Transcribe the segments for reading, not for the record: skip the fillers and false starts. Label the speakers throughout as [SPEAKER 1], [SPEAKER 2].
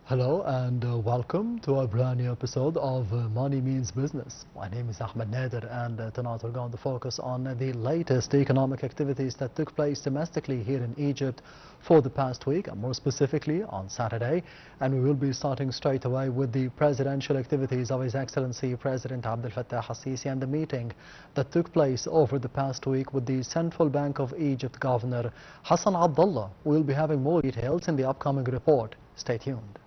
[SPEAKER 1] Hello and welcome to a brand new episode of Money Means Business. My name is Ahmed Nader and tonight we're going to focus on the latest economic activities that took place domestically here in Egypt for the past week, and more specifically on Saturday. And we will be starting straight away with the presidential activities of His Excellency President Abdel Fattah al-Sisi and the meeting that took place over the past week with the Central Bank of Egypt Governor Hassan Abdullah. We'll be having more details in the upcoming report. Stay tuned.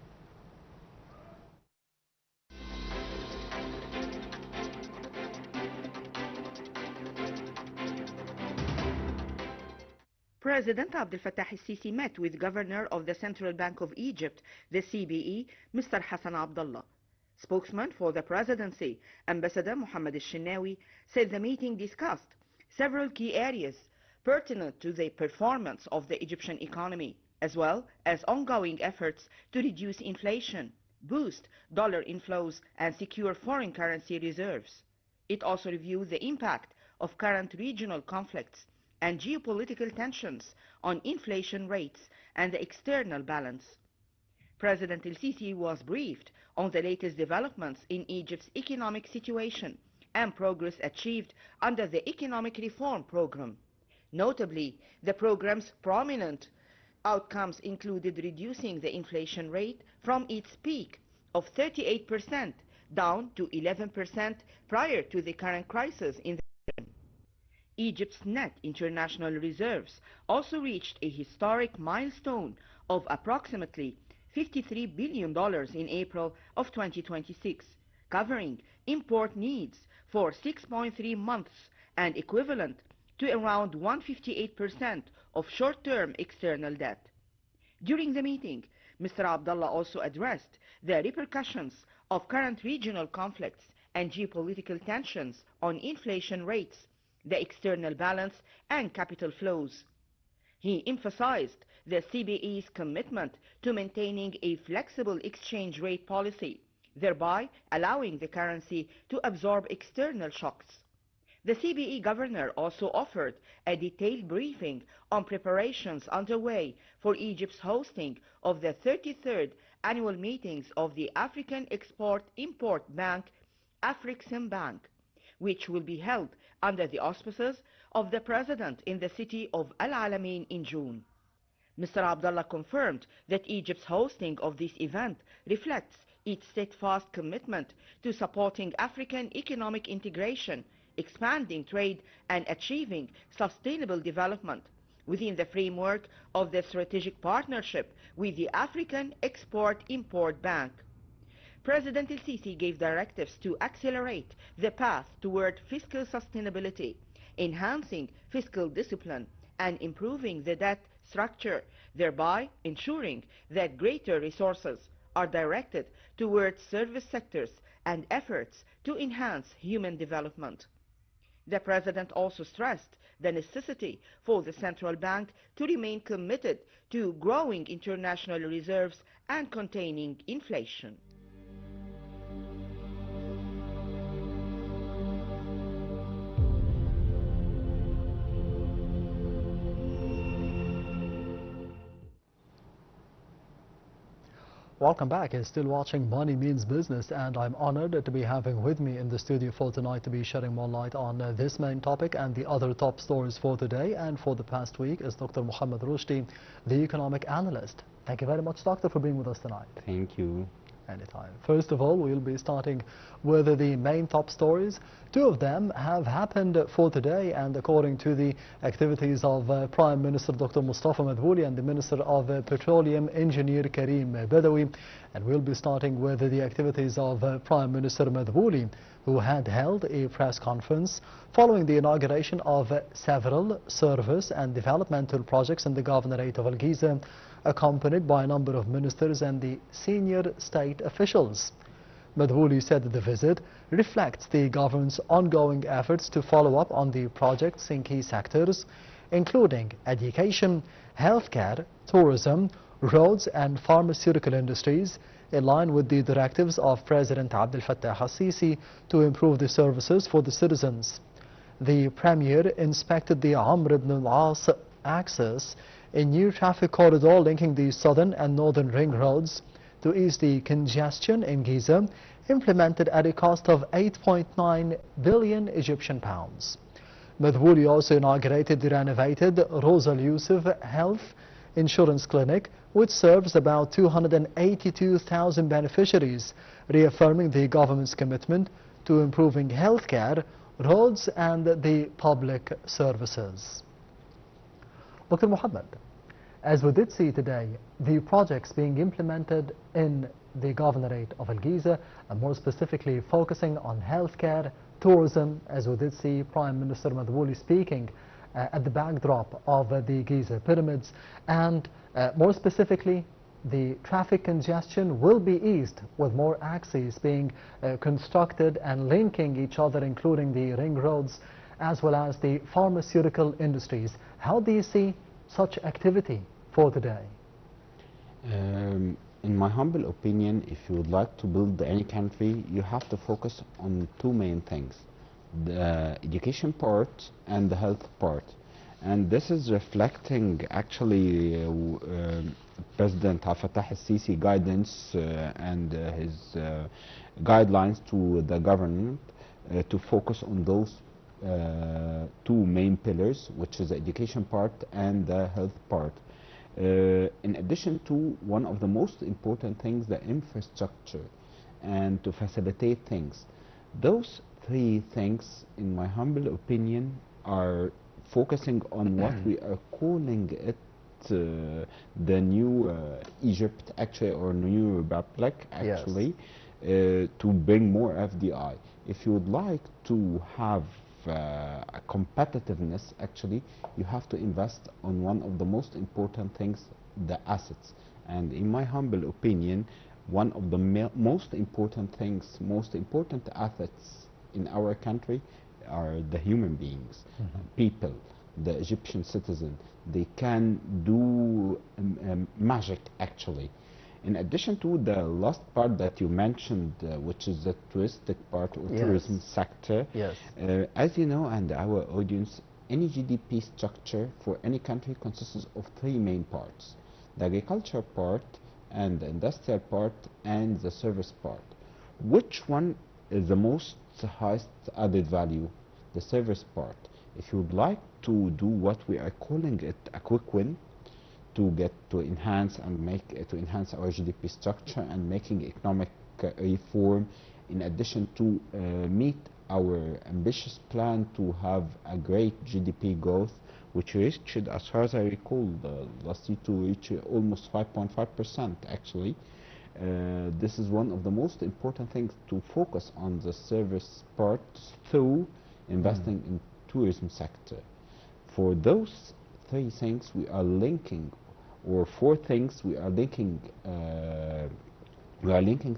[SPEAKER 2] President Abdel Fattah al-Sisi met with Governor of the Central Bank of Egypt, the CBE, Mr. Hassan Abdullah. Spokesman for the presidency, Ambassador Mohamad said the meeting discussed several key areas pertinent to the performance of the Egyptian economy, as well as ongoing efforts to reduce inflation, boost dollar inflows, and secure foreign currency reserves. It also reviewed the impact of current regional conflicts and geopolitical tensions on inflation rates and the external balance. President el-Sisi was briefed on the latest developments in Egypt's economic situation and progress achieved under the economic reform program. Notably, the program's prominent outcomes included reducing the inflation rate from its peak of 38% down to 11% prior to the current crisis in the region. Egypt's net international reserves also reached a historic milestone of approximately $53 billion in April of 2026, covering import needs for 6.3 months and equivalent to around 158% of short-term external debt. During the meeting, Mr. Abdullah also addressed the repercussions of current regional conflicts and geopolitical tensions on inflation rates, the external balance, and capital flows. He emphasized the CBE's commitment to maintaining a flexible exchange rate policy, thereby allowing the currency to absorb external shocks. The CBE governor also offered a detailed briefing on preparations underway for Egypt's hosting of the 33rd annual meetings of the African Export-Import Bank, Afreximbank, which will be held under the auspices of the President in the city of Al Alamein in June. Mr. Abdullah confirmed that Egypt's hosting of this event reflects its steadfast commitment to supporting African economic integration, expanding trade, and achieving sustainable development within the framework of the strategic partnership with the African Export-Import Bank. President el-Sisi gave directives to accelerate the path toward fiscal sustainability, enhancing fiscal discipline, and improving the debt structure, thereby ensuring that greater resources are directed towards service sectors and efforts to enhance human development. The President also stressed the necessity for the central bank to remain committed to growing international reserves and containing inflation.
[SPEAKER 1] Welcome back. You're still watching Money Means Business, and I'm honored to be having with me in the studio for tonight to be shedding more light on this main topic and the other top stories for today and for the past week is Dr. Mohamad Roushdy, the economic analyst. Thank you very much, Doctor, for being with us tonight.
[SPEAKER 3] Thank you.
[SPEAKER 1] Anytime. First of all, we'll be starting with the main top stories. Two of them have happened for today, and according to the activities of Prime Minister Dr. Mustafa Madbouli and the Minister of Petroleum Engineer Karim Badawi. And we'll be starting with the activities of Prime Minister Madbouli, who had held a press conference following the inauguration of several service and developmental projects in the Governorate of Al-Giza, accompanied by a number of ministers and the senior state officials. Madbouli said that the visit reflects the government's ongoing efforts to follow up on the projects in key sectors, including education, healthcare, tourism, roads and pharmaceutical industries, in line with the directives of President Abdel Fattah al-Sisi to improve the services for the citizens. The Premier inspected the Amr ibn al-As axis, a new traffic corridor linking the southern and northern ring roads, to ease the congestion in Giza, implemented at a cost of 8.9 billion Egyptian pounds. Madhwouli also inaugurated the renovated Rosa Yusuf Health Insurance Clinic, which serves about 282,000 beneficiaries, reaffirming the government's commitment to improving healthcare, roads and the public services. Dr. Mohamad, as we did see today, the projects being implemented in the governorate of Al-Giza, and more specifically focusing on healthcare, tourism, as we did see Prime Minister Madhwouli speaking at the backdrop of the Giza pyramids, and more specifically the traffic congestion will be eased with more axes being constructed and linking each other, including the ring roads as well as the pharmaceutical industries. How do you see such activity for today?
[SPEAKER 3] In my humble opinion, if you would like to build any country, you have to focus on two main things: the education part and the health part. And this is reflecting actually President Abdel Fattah al-Sisi guidance and his guidelines to the government to focus on those two main pillars, which is the education part and the health part. In addition to one of the most important things, the infrastructure, and to facilitate things. Those three things, in my humble opinion, are focusing on what we are calling it the new Egypt, actually, or new Republic, actually, yes. To bring more FDI. If you would like to have a competitiveness, actually, you have to invest on one of the most important things, the assets. And in my humble opinion, one of the most important things, most important assets in our country are the human beings, people, the Egyptian citizen. They can do magic, actually. In addition to the last part that you mentioned, which is the touristic part or tourism sector, as you know, and our audience, any GDP structure for any country consists of three main parts: the agriculture part, and the industrial part, and the service part. Which one is the most highest added value? The service part. If you would like to do what we are calling it a quick win, to enhance and to enhance our GDP structure and making economic reform, in addition to meet our ambitious plan to have a great GDP growth, which reached, as far as I recall, last year to reach almost 5.5% actually. This is one of the most important things, to focus on the service part through investing in tourism sector. For those three things we are linking, or four things we are linking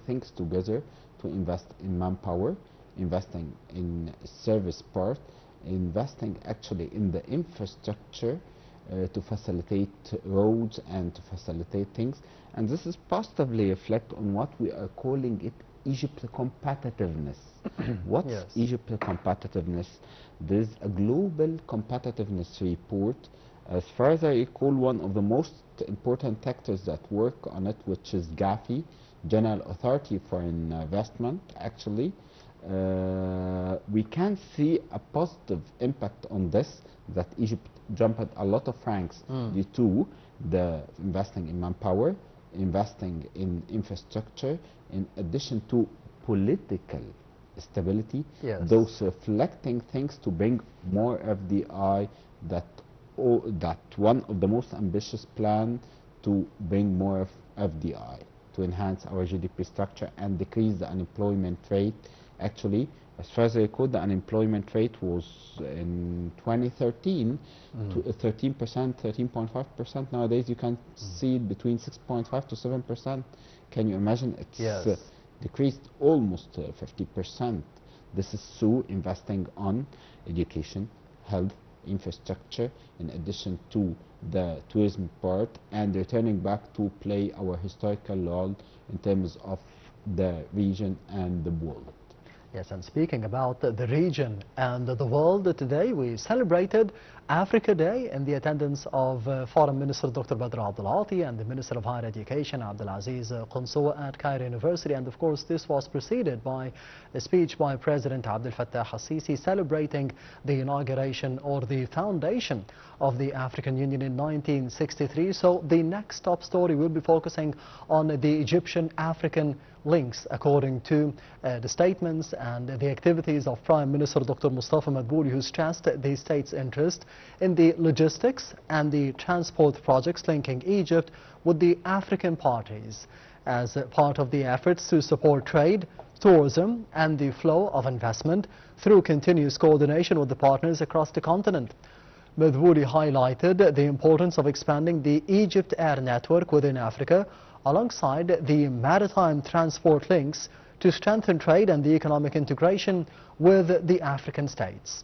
[SPEAKER 3] things together to invest in manpower, investing in service part, investing actually in the infrastructure to facilitate roads and to facilitate things. And this is positively reflect on what we are calling it Egypt competitiveness. What's Egypt competitiveness? There's a global competitiveness report. As far as I recall, one of the most important actors that work on it, which is GAFI, General Authority for Investment, actually, we can see a positive impact on this, that Egypt jumped a lot of ranks due to the investing in manpower, investing in infrastructure, in addition to political stability, those reflecting things to bring more FDI, that one of the most ambitious plan to bring more FDI, to enhance our GDP structure and decrease the unemployment rate. Actually, as far as I recall, the unemployment rate was in 2013 to 13%, 13.5%. Nowadays you can see it between 6.5 to 7%. Can you imagine? It's decreased almost 50%. This is through investing on education, health, infrastructure, in addition to the tourism part, and returning back to play our historical role in terms of the region and the world.
[SPEAKER 1] Yes, and speaking about the region and the world, today we celebrated Africa Day in the attendance of Foreign Minister Dr. Badr Abdulati and the Minister of Higher Education Abdulaziz Qunsow at Cairo University. And of course, this was preceded by a speech by President Abdel Fattah al-Sisi celebrating the inauguration or the foundation of the African Union in 1963. So the next top story will be focusing on the Egyptian-African links, according to the statements and the activities of Prime Minister Dr. Mustafa Madbouli, who stressed the state's interest in the logistics and the transport projects linking Egypt with the African parties as part of the efforts to support trade, tourism and the flow of investment through continuous coordination with the partners across the continent. Madbouli highlighted the importance of expanding the Egypt Air network within Africa alongside the maritime transport links to strengthen trade and the economic integration with the African states.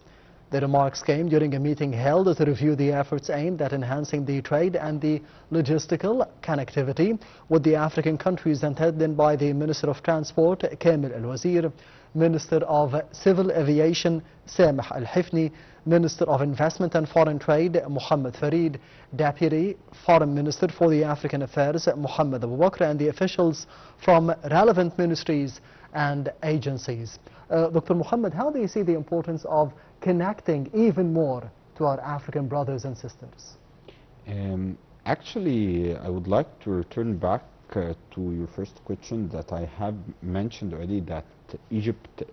[SPEAKER 1] The remarks came during a meeting held to review the efforts aimed at enhancing the trade and the logistical connectivity with the African countries, and headed by the Minister of Transport, Kamil Al-Wazir, Minister of Civil Aviation, Sameh Al-Hifni, Minister of Investment and Foreign Trade, Mohamad Farid, Deputy Foreign Minister for the African Affairs, Mohamad Abu Bakr, and the officials from relevant ministries and agencies. Dr. Mohamad, how do you see the importance of connecting even more to our African brothers and sisters?
[SPEAKER 3] Actually, I would like to return back to your first question that I have mentioned already, that Egypt,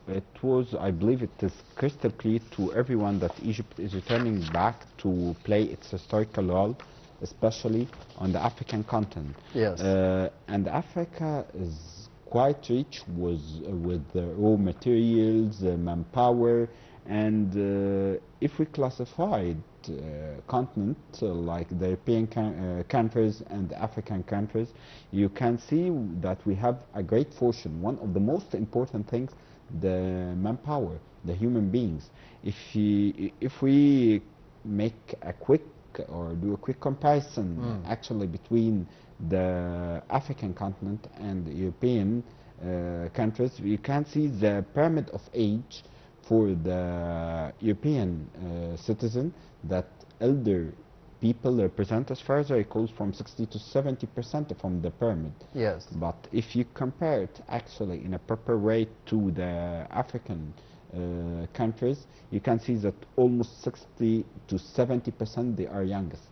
[SPEAKER 3] it was, I believe it is crystal clear to everyone that Egypt is returning back to play its historical role, especially on the African continent.
[SPEAKER 1] Yes.
[SPEAKER 3] And Africa is quite rich with raw materials, manpower, and if we classified continent like the European countries and the African countries, you can see that we have a great fortune. One of the most important things, the manpower, the human beings. If we make a quick or do a quick comparison actually between the African continent and the European countries, you can see the pyramid of age for the European citizen, that elder people represent, as far as I recall, from 60 to 70% from the pyramid.
[SPEAKER 1] Yes.
[SPEAKER 3] But if you compare it actually in a proper way to the African countries, you can see that almost 60 to 70% they are youngest.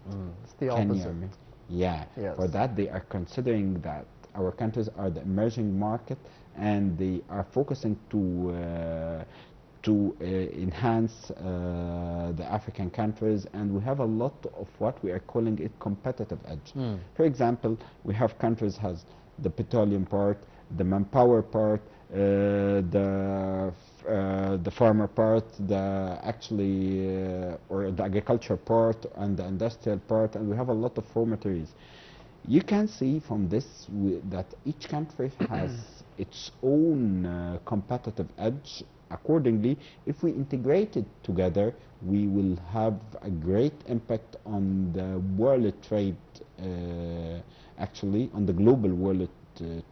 [SPEAKER 1] It's the
[SPEAKER 3] Can you
[SPEAKER 1] opposite.
[SPEAKER 3] hear me? Yeah.
[SPEAKER 1] Yes.
[SPEAKER 3] For that, they are considering that our countries are the emerging market, and they are focusing to enhance the African countries, and we have a lot of what we are calling it competitive edge. For example, we have countries has the petroleum part, the manpower part, the farmer part, the or the agriculture part, and the industrial part, and we have a lot of raw materials. You can see from this that each country has its own competitive edge. Accordingly, if we integrate it together, we will have a great impact on the world trade, actually on the global world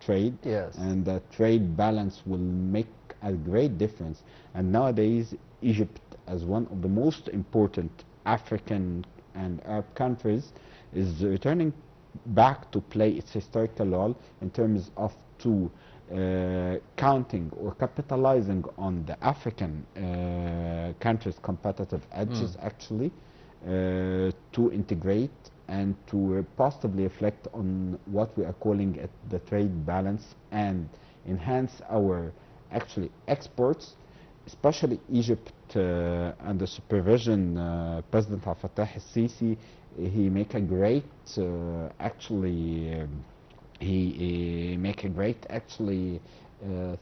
[SPEAKER 3] trade.
[SPEAKER 1] Yes.
[SPEAKER 3] And the trade balance will make a great difference. And nowadays, Egypt, as one of the most important African and Arab countries, is returning back to play its historical role in terms of counting or capitalizing on the African countries' competitive edges, actually, to integrate and to positively reflect on what we are calling it the trade balance, and enhance our actually exports, especially Egypt under supervision President Abdel Fattah al-Sisi. He make a great he make a great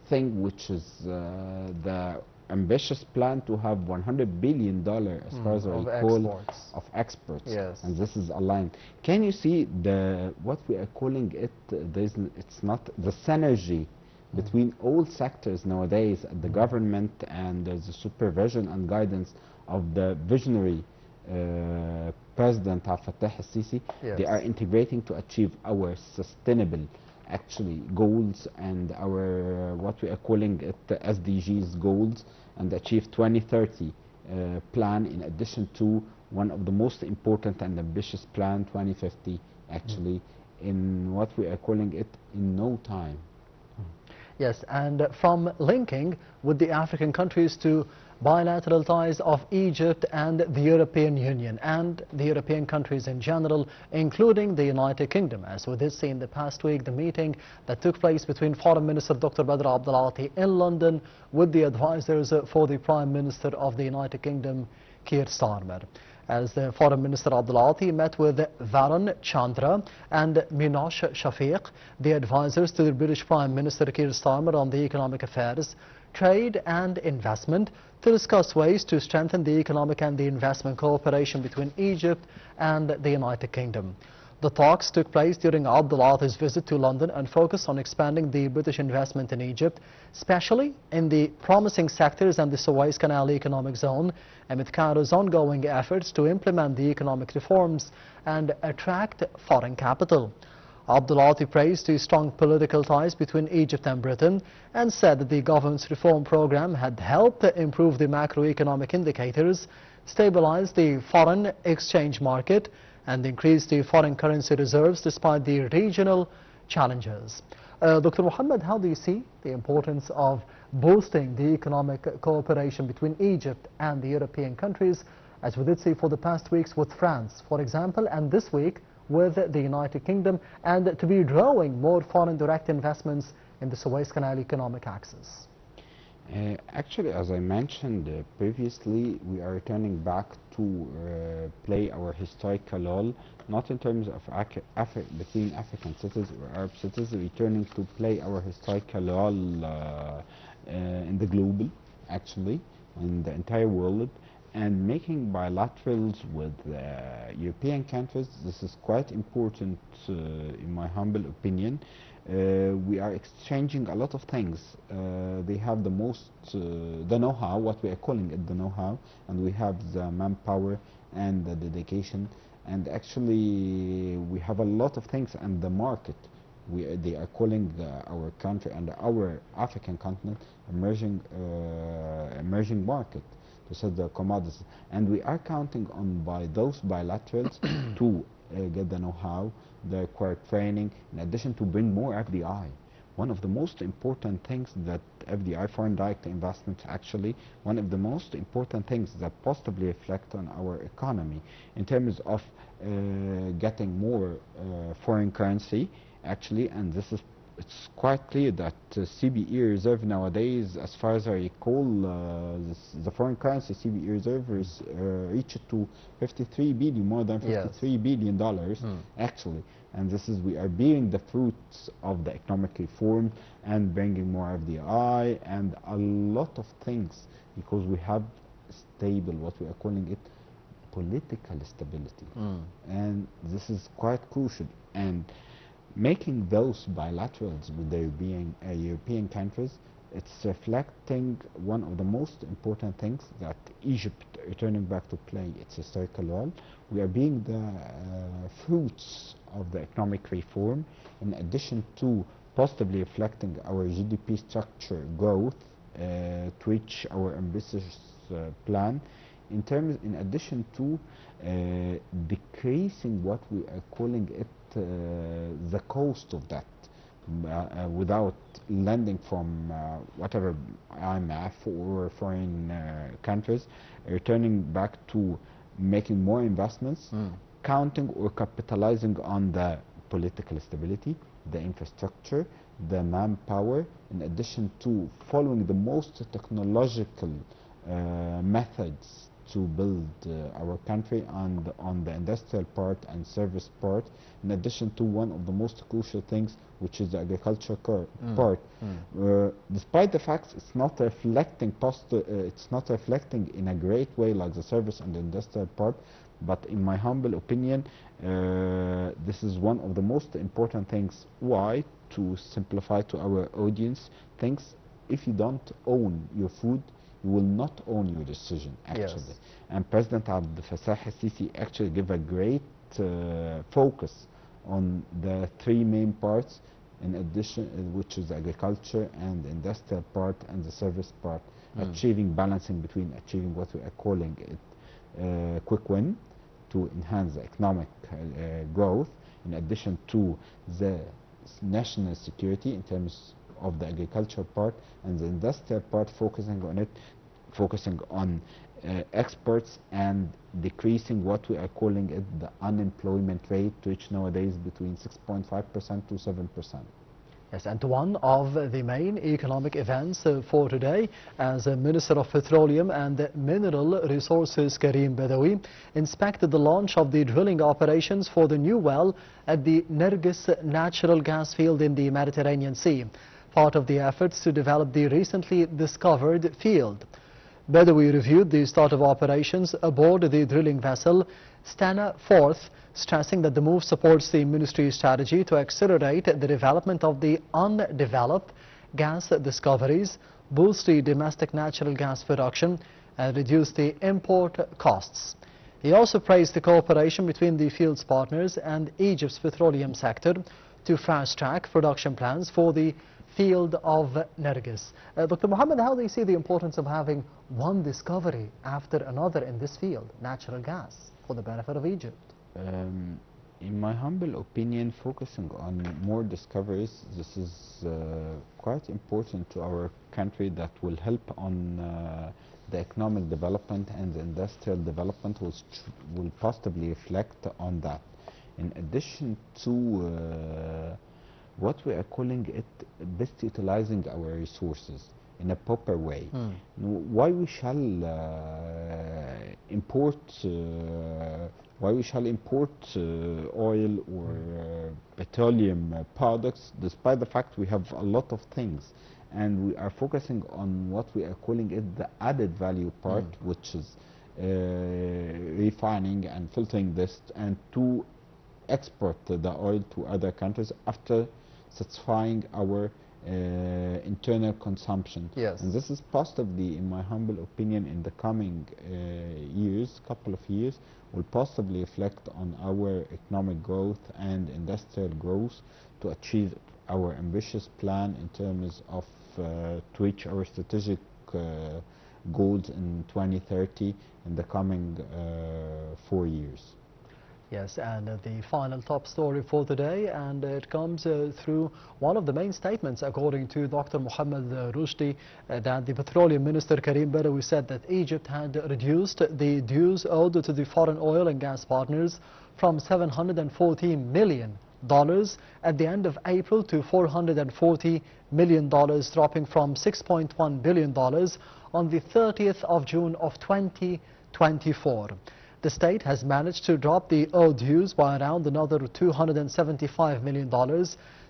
[SPEAKER 3] thing, which is the ambitious plan to have $100 billion, as far as I recall, of exports.
[SPEAKER 1] Yes.
[SPEAKER 3] And this is aligned. Can you see what we are calling it? It's not the synergy between all sectors nowadays at the government, and there's a supervision and guidance of the visionary President Abdel Fattah al-Sisi.
[SPEAKER 1] Yes.
[SPEAKER 3] They are integrating to achieve our sustainable goals, and our what we are calling it the SDGs goals, and achieve 2030 plan, in addition to one of the most important and ambitious plan 2050, actually, in what we are calling it in no time.
[SPEAKER 1] Yes, and from linking with the African countries to bilateral ties of Egypt and the European Union and the European countries in general, including the United Kingdom. As we did see in the past week, the meeting that took place between Foreign Minister Dr. Badr Abdulati in London with the advisors for the Prime Minister of the United Kingdom, Keir Starmer. As the Foreign Minister Abdulati met with Varun Chandra and Minosh Shafiq, the advisors to the British Prime Minister Keir Starmer on the economic affairs, trade and investment, to discuss ways to strengthen the economic and the investment cooperation between Egypt and the United Kingdom. The talks took place during Abdulati's visit to London and focused on expanding the British investment in Egypt, especially in the promising sectors and the Suez Canal economic zone, amid Cairo's ongoing efforts to implement the economic reforms and attract foreign capital. Abdulati praised the strong political ties between Egypt and Britain and said that the government's reform program had helped improve the macroeconomic indicators, stabilize the foreign exchange market, and increase the foreign currency reserves despite the regional challenges. Dr. Mohamad, how do you see the importance of boosting the economic cooperation between Egypt and the European countries, as we did see for the past weeks with France, for example, and this week with the United Kingdom, and to be drawing more foreign direct investments in the Suez Canal economic axis?
[SPEAKER 3] Actually, as I mentioned previously, we are returning back to play our historical role, not in terms of between African cities or Arab cities, returning to play our historical role in the global, actually, in the entire world, and making bilaterals with European countries. This is quite important, in my humble opinion. We are exchanging a lot of things. They have the most, the know-how, what we are calling it the know-how, and we have the manpower and the dedication, and actually we have a lot of things, and the market. They are calling our country and our African continent emerging market to sell the commodities, and we are counting on by those bilaterals to get the know-how, the required training, in addition to bring more FDI. One of the most important things that FDI, foreign direct investments, actually one of the most important things that positively reflect on our economy in terms of getting more foreign currency, actually, and this is, it's quite clear that CBE reserve nowadays, as far as I recall, the foreign currency CBE reserve is reached to 53 billion, more than 53 billion dollars, actually. And this is, we are bearing the fruits of the economic reform and bringing more FDI and a lot of things, because we have stable, what we are calling it, political stability. And this is quite crucial. And making those bilaterals with the European countries, it's reflecting one of the most important things, that Egypt returning back to play its historical role. We are being the fruits of the economic reform, in addition to positively reflecting our GDP structure growth to reach our ambitious plan, in addition to decreasing what we are calling it the cost of that, without lending from whatever IMF or foreign countries, returning back to making more investments, counting or capitalizing on the political stability, the infrastructure, the manpower, in addition to following the most technological methods to build our country on the industrial part and service part, in addition to one of the most crucial things, which is the agriculture part. Despite the fact it's not reflecting it's not reflecting in a great way like the service and the industrial part, but in my humble opinion, this is one of the most important things. Why? To simplify to our audience things, if you don't own your food, you will not own your decision, actually. Yes. And President Abdel Fattah al-Sisi actually gave a great focus on the three main parts: in addition, which is agriculture and industrial part and the service part, achieving balancing between achieving what we are calling it quick win to enhance the economic growth, in addition to the national security in terms of the agricultural part, and the industrial part focusing on exports and decreasing what we are calling it the unemployment rate, which nowadays between 6.5% to 7%.
[SPEAKER 1] Yes, and one of the main economic events for today, as Minister of Petroleum and Mineral Resources Karim Badawi inspected the launch of the drilling operations for the new well at the Nergis natural gas field in the Mediterranean Sea, part of the efforts to develop the recently discovered field. Badawi reviewed the start of operations aboard the drilling vessel Stena 4th, stressing that the move supports the ministry's strategy to accelerate the development of the undeveloped gas discoveries, boost the domestic natural gas production, and reduce the import costs. He also praised the cooperation between the field's partners and Egypt's petroleum sector to fast-track production plans for the field of Nergis. Dr. Mohamad, how do you see the importance of having one discovery after another in this field, natural gas, for the benefit of Egypt?
[SPEAKER 3] In my humble opinion, focusing on more discoveries, this is quite important to our country, that will help on the economic development and the industrial development, which will positively reflect on that. In addition to what we are calling it best utilizing our resources in a proper way. Why we shall import oil or petroleum products, despite the fact we have a lot of things, and we are focusing on what we are calling it the added value part, which is refining and filtering this, and to export the oil to other countries after satisfying our internal consumption.
[SPEAKER 1] Yes.
[SPEAKER 3] And this is possibly, in my humble opinion, in the coming couple of years, will possibly reflect on our economic growth and industrial growth to achieve our ambitious plan in terms of to reach our strategic goals in 2030 in the coming 4 years.
[SPEAKER 1] Yes, and the final top story for today, and it comes through one of the main statements, according to Dr. Mohamad Roushdy, that the Petroleum Minister Karim Badawi said that Egypt had reduced the dues owed to the foreign oil and gas partners from $740 million at the end of April to $440 million, dropping from $6.1 billion on the 30th of June of 2024. The state has managed to drop the owed dues by around another $275 million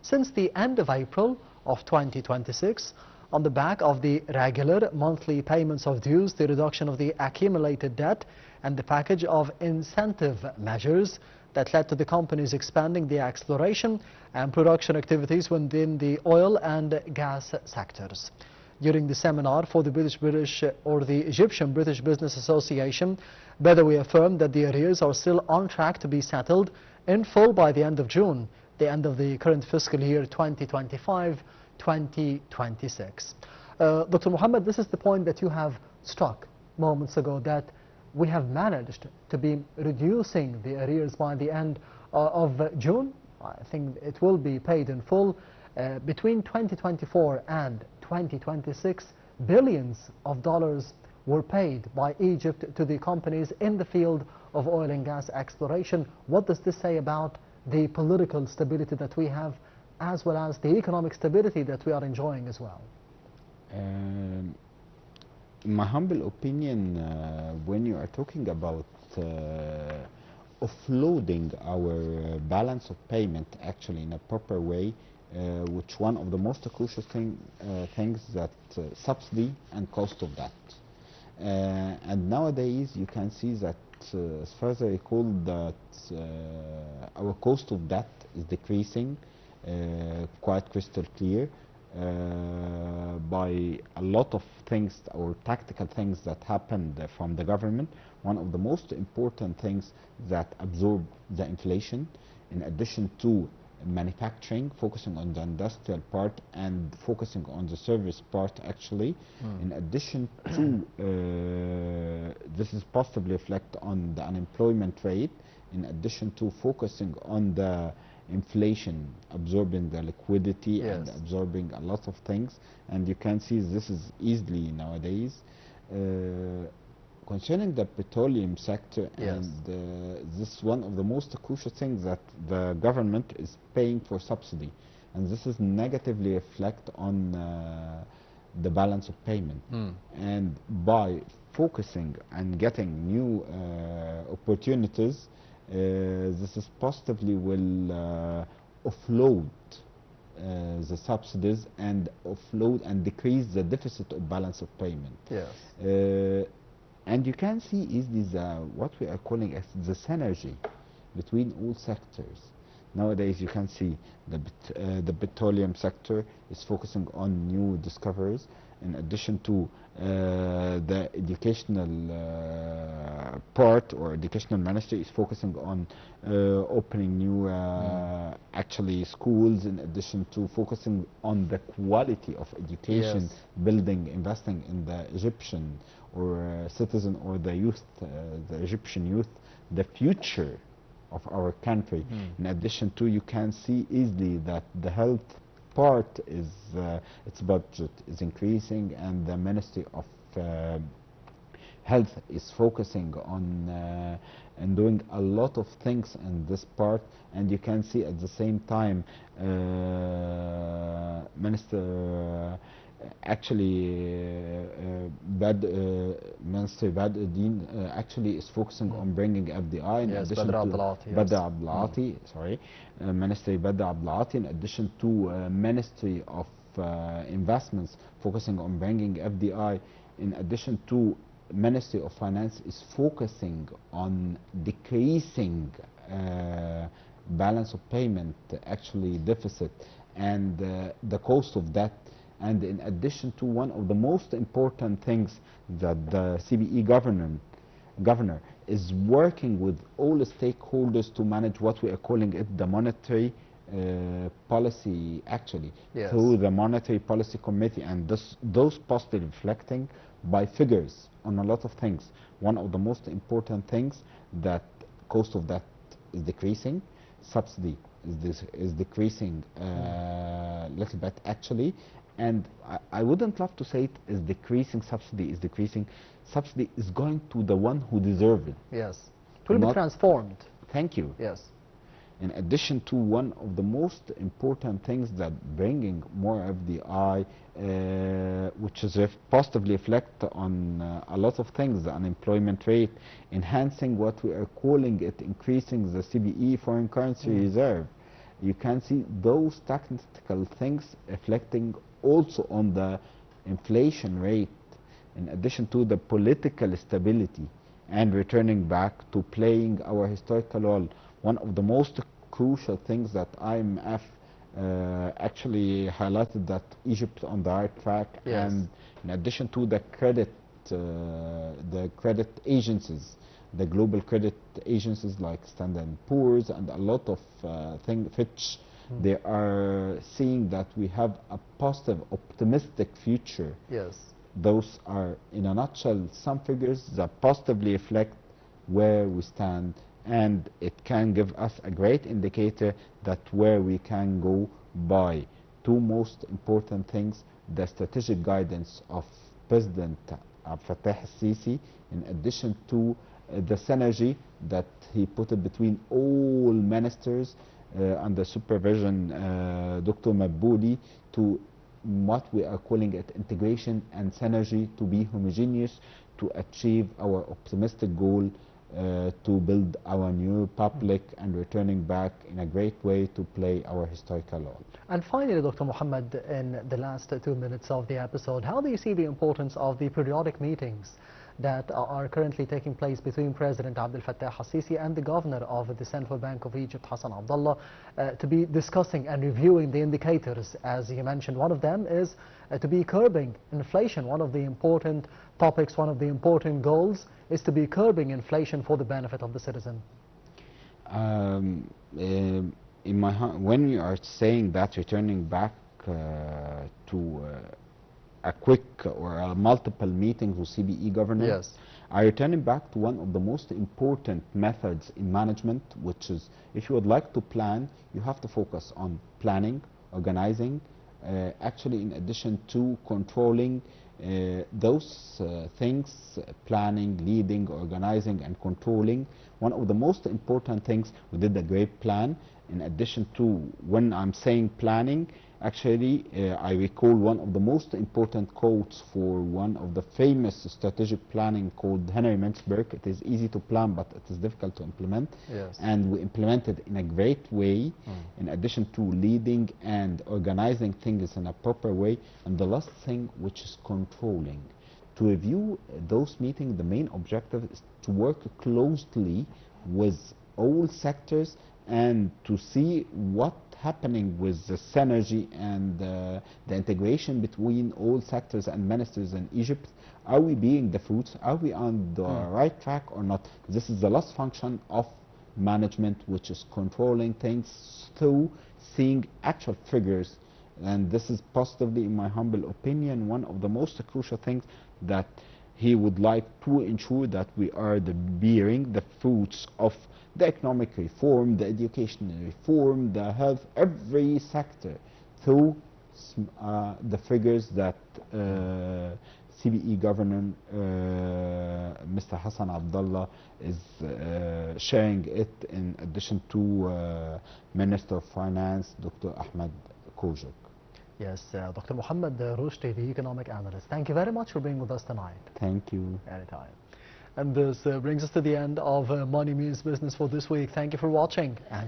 [SPEAKER 1] since the end of April of 2026, on the back of the regular monthly payments of dues, the reduction of the accumulated debt, and the package of incentive measures that led to the companies expanding the exploration and production activities within the oil and gas sectors. During the seminar for the Egyptian British Business Association, Badawi affirmed that the arrears are still on track to be settled in full by the end of June, the end of the current fiscal year 2025-2026. Dr. Mohamad, this is the point that you have struck moments ago, that we have managed to be reducing the arrears by the end of June. I think it will be paid in full. Between 2024 and 2026, billions of dollars were paid by Egypt to the companies in the field of oil and gas exploration. What does this say about the political stability that we have, as well as the economic stability that we are enjoying as well?
[SPEAKER 3] In my humble opinion, when you are talking about offloading our balance of payment actually in a proper way, which one of the most crucial things that subsidy and cost of debt. And nowadays you can see that as far as I recall, that our cost of debt is decreasing quite crystal clear by a lot of things or tactical things that happened from the government. One of the most important things that absorb the inflation, in addition to manufacturing, focusing on the industrial part, and focusing on the service part actually. In addition to this is possibly reflect on the unemployment rate, in addition to focusing on the inflation, absorbing the liquidity and absorbing a lot of things. And you can see this is easily nowadays. Concerning the petroleum sector, and this is one of the most crucial things that the government is paying for subsidy, and this is negatively reflect on the balance of payment. And by focusing and getting new opportunities, this is positively will offload the subsidies and offload and decrease the deficit of balance of payment. And you can see easily what we are calling as the synergy between all sectors. Nowadays you can see the petroleum sector is focusing on new discoveries, in addition to the educational part, or educational ministry is focusing on opening new actually schools, in addition to focusing on the quality of education, building, investing in the Egyptian or citizen or the youth, the Egyptian youth, the future of our country. In addition to, you can see easily that the health part is its budget is increasing, and the Ministry of Health is focusing on and doing a lot of things in this part. And you can see at the same time Minister Minister Badruddin actually is focusing on bringing FDI, in addition to Badr Abdelati, sorry, Ministry Badr Abdelati, in addition to Ministry of Investments focusing on bringing FDI, in addition to Ministry of Finance is focusing on decreasing balance of payment, actually deficit, and the cost of that. And in addition to, one of the most important things that the CBE governor is working with all the stakeholders to manage what we are calling it the monetary policy, actually, through the Monetary Policy Committee, and those positive reflecting by figures on a lot of things. One of the most important things, that cost of that is decreasing, subsidy is decreasing little bit actually. And I wouldn't love to say it is decreasing, subsidy is decreasing. Subsidy is going to the one who deserve it.
[SPEAKER 1] It will be transformed.
[SPEAKER 3] Thank you. In addition to, one of the most important things that bringing more FDI, which is positively reflect on a lot of things, the unemployment rate, enhancing what we are calling it, increasing the CBE foreign currency reserve. You can see those technical things reflecting also on the inflation rate, in addition to the political stability, and returning back to playing our historical role. One of the most crucial things that IMF actually highlighted, that Egypt on the right track, and in addition to the credit agencies, the global credit agencies like Standard & Poor's and a lot of Fitch, they are seeing that we have a positive, optimistic future. Those are, in a nutshell, some figures that positively reflect where we stand, and it can give us a great indicator that where we can go by two most important things: the strategic guidance of President Abdel Fattah al-Sisi, in addition to the synergy that he put it between all ministers under supervision Dr. Mabbouli, to what we are calling it integration and synergy, to be homogeneous, to achieve our optimistic goal to build our new republic and returning back in a great way to play our historical role.
[SPEAKER 1] And finally, Dr. Mohamad, in the last 2 minutes of the episode, how do you see the importance of the periodic meetings that are currently taking place between President Abdel Fattah al-Sisi and the Governor of the Central Bank of Egypt, Hassan Abdullah, to be discussing and reviewing the indicators? As you mentioned, one of them is to be curbing inflation. One of the important topics, one of the important goals is to be curbing inflation for the benefit of the citizen.
[SPEAKER 3] When you are saying that returning back to a quick or multiple meetings with CBE governance,
[SPEAKER 1] Yes.
[SPEAKER 3] I returning back to one of the most important methods in management, which is if you would like to plan, you have to focus on planning, organizing, actually in addition to controlling those things, planning, leading, organizing, and controlling. One of the most important things, we did a great plan. In addition to, when I'm saying planning, actually I recall one of the most important quotes for one of the famous strategic planning called Henry Mintzberg. It is easy to plan, but it is difficult to implement.
[SPEAKER 1] Yes.
[SPEAKER 3] And we implemented in a great way, in addition to leading and organizing things in a proper way. And the last thing, which is controlling. To review those meetings, the main objective is to work closely with all sectors and to see what happening with the synergy and the integration between all sectors and ministers in Egypt. Are we being the fruits? Are we on the right track or not? This is the last function of management, which is controlling things through seeing actual figures. And this is positively, in my humble opinion, one of the most crucial things that he would like to ensure, that we are bearing the fruits of the economic reform, the educational reform, the health, every sector, through the figures that CBE Governor Mr. Hassan Abdullah is sharing it, in addition to Minister of Finance, Dr. Ahmed Kojak.
[SPEAKER 1] Yes, Dr. Mohamad Roushdy, the economic analyst. Thank you very much for being with us tonight.
[SPEAKER 3] Thank you.
[SPEAKER 1] Anytime. And this brings us to the end of Money Means Business for this week. Thank you for watching. And